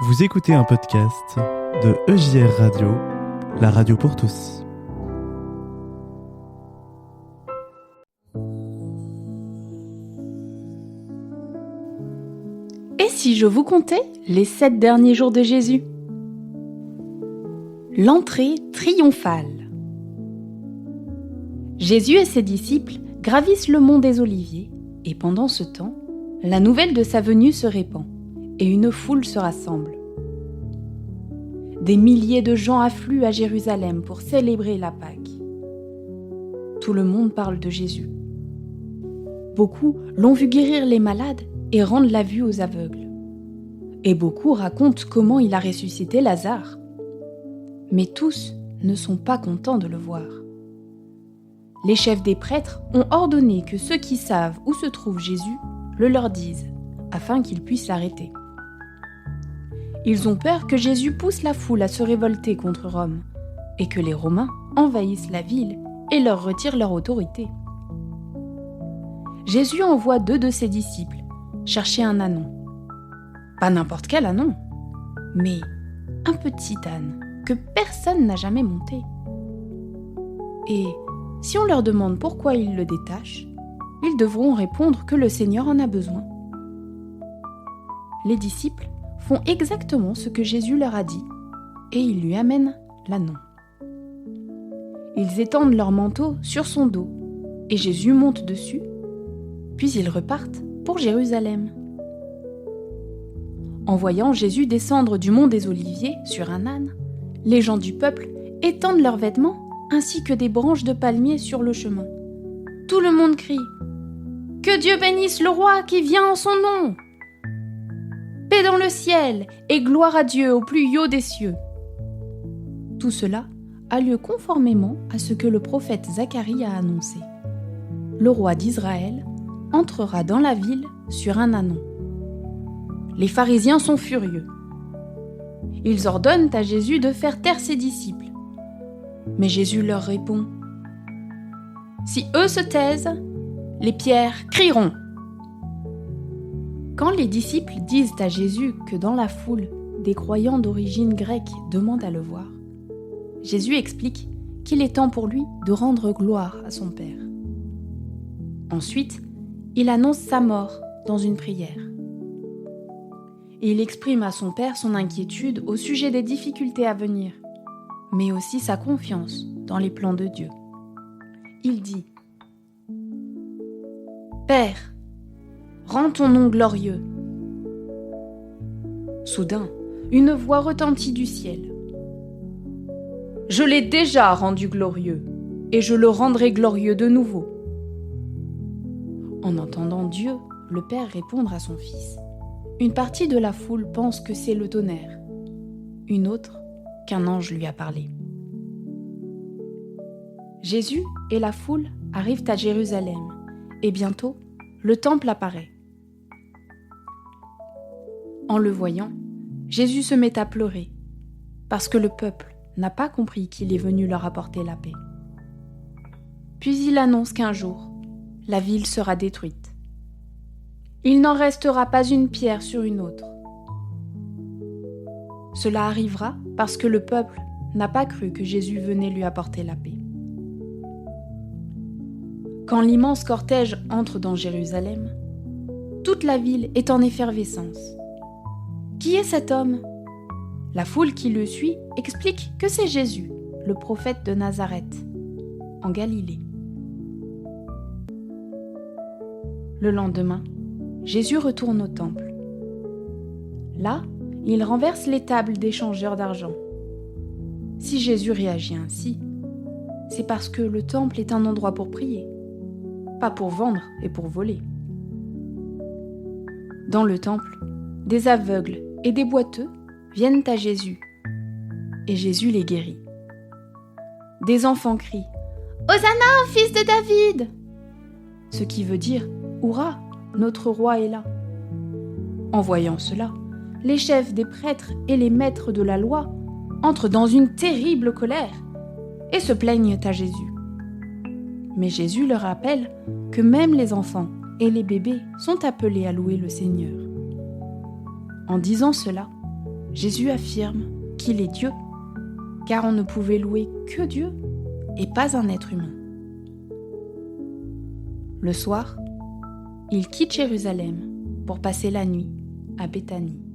Vous écoutez un podcast de EJR Radio, la radio pour tous. Et si je vous contais les 7 derniers jours de Jésus ? L'entrée triomphale. Jésus et ses disciples gravissent le mont des Oliviers et pendant ce temps, la nouvelle de sa venue se répand et une foule se rassemble. Des milliers de gens affluent à Jérusalem pour célébrer la Pâque. Tout le monde parle de Jésus. Beaucoup l'ont vu guérir les malades et rendre la vue aux aveugles. Et beaucoup racontent comment il a ressuscité Lazare. Mais tous ne sont pas contents de le voir. Les chefs des prêtres ont ordonné que ceux qui savent où se trouve Jésus le leur disent, afin qu'ils puissent l'arrêter. Ils ont peur que Jésus pousse la foule à se révolter contre Rome et que les Romains envahissent la ville et leur retirent leur autorité. Jésus envoie 2 de ses disciples chercher un ânon. Pas n'importe quel ânon, mais un petit âne que personne n'a jamais monté. Et si on leur demande pourquoi ils le détachent, ils devront répondre que le Seigneur en a besoin. Les disciples font exactement ce que Jésus leur a dit, et ils lui amènent l'ânon. Ils étendent leur manteau sur son dos, et Jésus monte dessus, puis ils repartent pour Jérusalem. En voyant Jésus descendre du mont des Oliviers sur un âne, les gens du peuple étendent leurs vêtements ainsi que des branches de palmier sur le chemin. Tout le monde crie « Que Dieu bénisse le roi qui vient en son nom ! Paix dans le ciel et gloire à Dieu au plus haut des cieux !» Tout cela a lieu conformément à ce que le prophète Zacharie a annoncé. Le roi d'Israël entrera dans la ville sur un ânon. Les pharisiens sont furieux. Ils ordonnent à Jésus de faire taire ses disciples. Mais Jésus leur répond « Si eux se taisent, les pierres crieront !» Quand les disciples disent à Jésus que dans la foule, des croyants d'origine grecque demandent à le voir, Jésus explique qu'il est temps pour lui de rendre gloire à son Père. Ensuite, il annonce sa mort dans une prière. Et il exprime à son Père son inquiétude au sujet des difficultés à venir, mais aussi sa confiance dans les plans de Dieu. Il dit « Père, rends ton nom glorieux. » Soudain, une voix retentit du ciel. « Je l'ai déjà rendu glorieux, et je le rendrai glorieux de nouveau. » En entendant Dieu, le Père répondre à son Fils, une partie de la foule pense que c'est le tonnerre, une autre qu'un ange lui a parlé. Jésus et la foule arrivent à Jérusalem, et bientôt, le temple apparaît. En le voyant, Jésus se met à pleurer, parce que le peuple n'a pas compris qu'il est venu leur apporter la paix. Puis il annonce qu'un jour, la ville sera détruite. Il n'en restera pas une pierre sur une autre. Cela arrivera parce que le peuple n'a pas cru que Jésus venait lui apporter la paix. Quand l'immense cortège entre dans Jérusalem, toute la ville est en effervescence. Qui est cet homme ? La foule qui le suit explique que c'est Jésus, le prophète de Nazareth, en Galilée. Le lendemain, Jésus retourne au temple. Là, il renverse les tables des changeurs d'argent. Si Jésus réagit ainsi, c'est parce que le temple est un endroit pour prier, pas pour vendre et pour voler. Dans le temple, des aveugles et des boiteux viennent à Jésus, et Jésus les guérit. Des enfants crient « Hosanna, fils de David !» ce qui veut dire « Hourra, notre roi est là !» En voyant cela, les chefs des prêtres et les maîtres de la loi entrent dans une terrible colère et se plaignent à Jésus. Mais Jésus leur rappelle que même les enfants et les bébés sont appelés à louer le Seigneur. En disant cela, Jésus affirme qu'il est Dieu, car on ne pouvait louer que Dieu et pas un être humain. Le soir, il quitte Jérusalem pour passer la nuit à Béthanie.